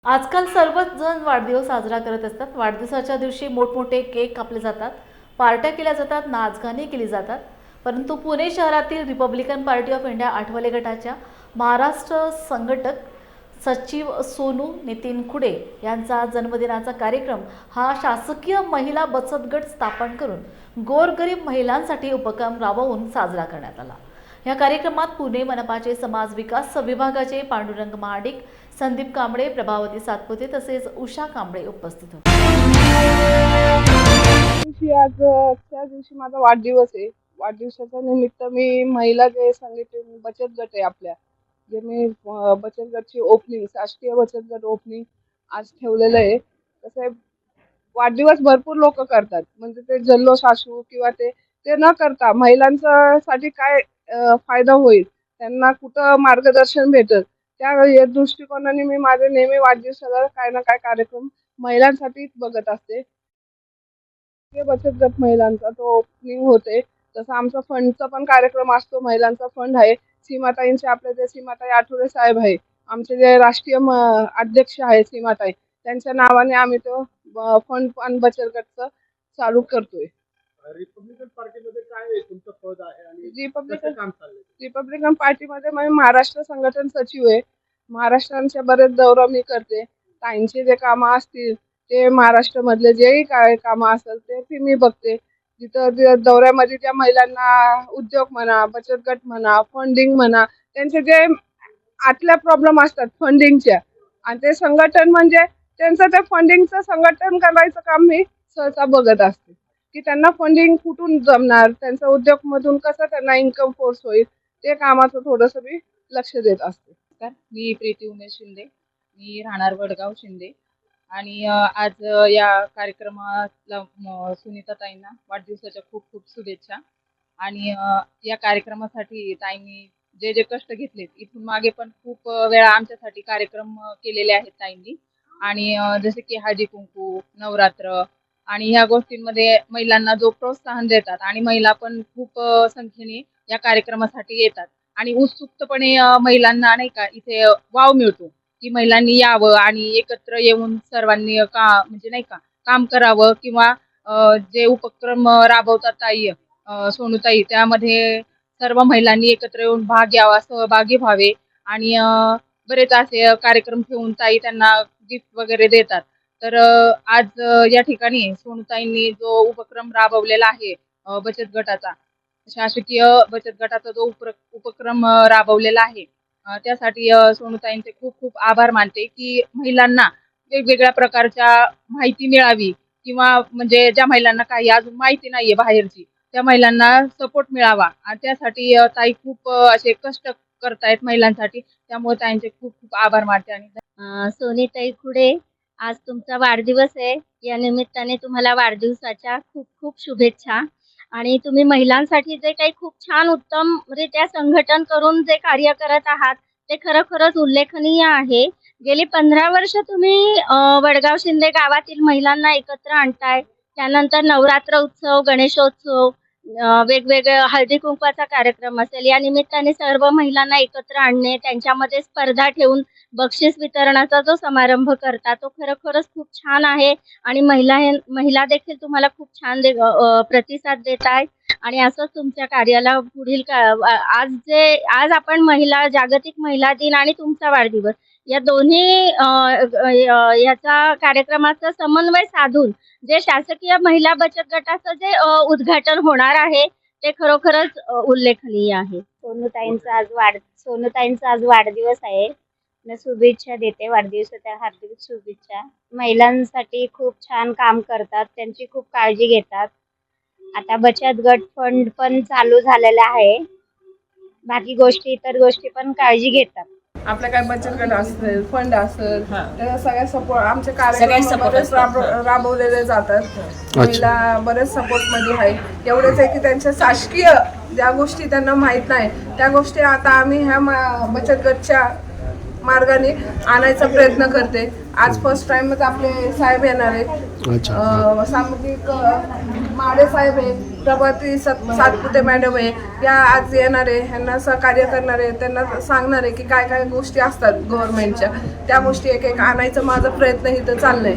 आजकाल सर्वच जण वाढदिवस साजरा करत असतात. वाढदिवसाच्या दिवशी मोठमोठे केक कापले जातात, पार्ट्या केल्या जातात, नाचगाणी केली जातात. परंतु पुणे शहरातील Republican party of India Athawale गटाच्या महाराष्ट्र संघटक सचिव सोनू नितीन खुडे यांचा जन्मदिनाचा कार्यक्रम हा शासकीय महिला बचत गट स्थापन करून गोरगरीब महिलांसाठी उपक्रम राबवून साजरा करण्यात आला. या कार्यक्रमात पुणे मनपाचे समाज विकास विभागाचे पांडुरंग महाडिक, संदीप कांबळे, प्रभावती सातपुते तसेच उषा कांबळे उपस्थित होते. त्या दिवशी माझा वाढदिवस आहे. वाढदिवसाच्या निमित्त मी महिला जे संघटन बचत गट आहे आपल्या, जे मी बचत गटची ओपनिंग, शासकीय बचत गट ओपनिंग आज ठेवलेलं आहे. तसे वाढदिवस भरपूर लोक करतात, म्हणजे ते जल्लोष असू किंवा ते न करता महिलांसाठी काय फायदा होईल, त्यांना कुठं मार्गदर्शन भेटेल, त्या दृष्टिकोनाने मी माझे नेहमी वाढदिवसाला काय ना काय कार्यक्रम महिलांसाठीच बघत असते. बचत गट महिलांचा तो ओपनिंग होते. तसं आमचा फंडचा पण कार्यक्रम असतो. महिलांचा फंड आहे. सीमाताईंचे आपले जे सीमाताई आठवले साहेब आहे, आमचे जे राष्ट्रीय अध्यक्ष आहे सीमाताई, त्यांच्या नावाने आम्ही तो फंड आणि बचत गटचं चालू करतोय. रिपब्लिकन पार्टीमध्ये काय तुमचं पद आहे आणि रिपब्लिकन पार्टीमध्ये मी महाराष्ट्र संघटन सचिव आहे. महाराष्ट्रांचे बरेच दौरा मी करते. ताईंचे जे कामं असतील, ते महाराष्ट्रामधले जेही काय कामं असेल ते मी बघते. तिथं दौऱ्यामध्ये ज्या महिलांना उद्योग म्हणा, बचत गट म्हणा, फंडिंग म्हणा, त्यांचे जे आतल्या प्रॉब्लेम असतात फंडिंगच्या, आणि ते संघटन म्हणजे त्यांचं ते फंडिंगचं संघटन करायचं काम मी सहसा बघत असते, की त्यांना फंडिंग कुठून जमणार, त्यांचा उद्योगमधून कसं त्यांना इन्कम सोर्स होईल, ते कामाचं थोडंसं मी लक्ष देत असते. मी प्रीती उमेश शिंदे, मी राहणार वडगाव शिंदे. आणि आज या कार्यक्रमाला सुनीताताईंना वाढदिवसाच्या खूप खूप शुभेच्छा. आणि या कार्यक्रमासाठी ताईंनी जे जे कष्ट घेतलेत, इथून मागे पण खूप वेळा आमच्यासाठी कार्यक्रम केलेले आहेत ताईंनी. आणि जसे की हळदी कुंकू, नवरात्र आणि ह्या गोष्टींमध्ये महिलांना जो प्रोत्साहन देतात, आणि महिला पण खूप संख्येने या कार्यक्रमासाठी येतात आणि उत्सुकपणे महिलांना नाही का इथे वाव मिळतो की महिलांनी यावं आणि एकत्र येऊन सर्वांनी म्हणजे नाही का काम करावं, किंवा जे उपक्रम राबवतात ताई सोनूताई, त्यामध्ये सर्व महिलांनी एकत्र येऊन भाग घ्यावा, सहभागी व्हावे. आणि बरेच असे कार्यक्रम ठेवून ताई त्यांना गिफ्ट वगैरे देतात. तर आज या ठिकाणी सोनूताईंनी जो उपक्रम राबवलेला आहे बचत गटाचा, शासकीय बचत गटाचा जो उपक्रम राबवलेला आहे, त्यासाठी सोनूताईंचे खूप खूप आभार मानते की महिलांना वेगवेगळ्या प्रकारच्या माहिती मिळावी, किंवा म्हणजे ज्या महिलांना काही अजून माहिती नाहीये बाहेरची, त्या महिलांना सपोर्ट मिळावा. आणि त्यासाठी ताई खूप असे कष्ट करतायत महिलांसाठी. त्यामुळे ताईंचे खूप खूप आभार मानते. आणि सोनीताई खुडे, आज तुमचा वाढदिवस आहे. या निमित्ताने तुम्हाला वाढदिवसाच्या खूप खूप शुभेच्छा. आणि तुम्ही महिलांसाठी जे काही खूप छान उत्तमरित्या संघटन करून जे कार्य करत आहात, ते खरोखरच उल्लेखनीय आहे. गेली 15 वर्ष तुम्ही वडगाव शिंदे गावातील महिलांना एकत्र आणताय. त्यानंतर नवरात्र उत्सव, गणेशोत्सव, वेगवेगळे हळदी कुंकवाचा कार्यक्रम असेल, या निमित्ताने सर्व महिलांना एकत्र आणणे, त्यांच्यामध्ये स्पर्धा ठेवून बक्षीस वितरणाचा जो समारंभ करता, तो खरोखरच खूप छान आहे. आणि महिला देखील तुम्हाला खूप छान प्रतिसाद देत आहेत. आणि असंच तुमच्या कार्याला पुढील आज आपण जागतिक महिला दिन आणि तुमचा वाढदिवस या दोन्ही याचा कार्यक्रमाचा समन्वय साधून जे शासकीय महिला बचत गटाचं जे उद्घाटन होणार आहे, ते खरोखरच उल्लेखनीय आहे. सोनूताईंचा आज वाढदिवस आहे. शुभेच्छा देते, वाढदिवसाच्या हार्दिक शुभेच्छा. महिलांसाठी खूप छान काम करतात, त्यांची खूप काळजी घेतात. आता बचत गट फंड पण चालू झालेला आहे. बाकी इतर गोष्टी पण काळजी घेतात. आपल्या काय बचत गट असेल, फंड असेल, त्याला सगळ्या सपोर्ट आमचे कार्यक्रम राबवलेले जातात. महिला बरेच सपोर्ट मध्ये आहे. एवढेच आहे की त्यांच्या शासकीय ज्या गोष्टी त्यांना माहीत नाही, त्या गोष्टी आता आम्ही ह्या बचत गटच्या मार्गाने आणायचा प्रयत्न करते. आज फर्स्ट टाइमच आपले साहेब येणार आहे. सामाजिक माडे साहेब आहे, प्रभाती सातपुते मॅडम आहे, या आज येणार आहे. ह्यांना सहकार्य करणार आहे, त्यांना सांगणार आहे की काय काय गोष्टी असतात गव्हर्नमेंटच्या, त्या गोष्टी एक एक आणायचा माझा प्रयत्न इथं चाललाय.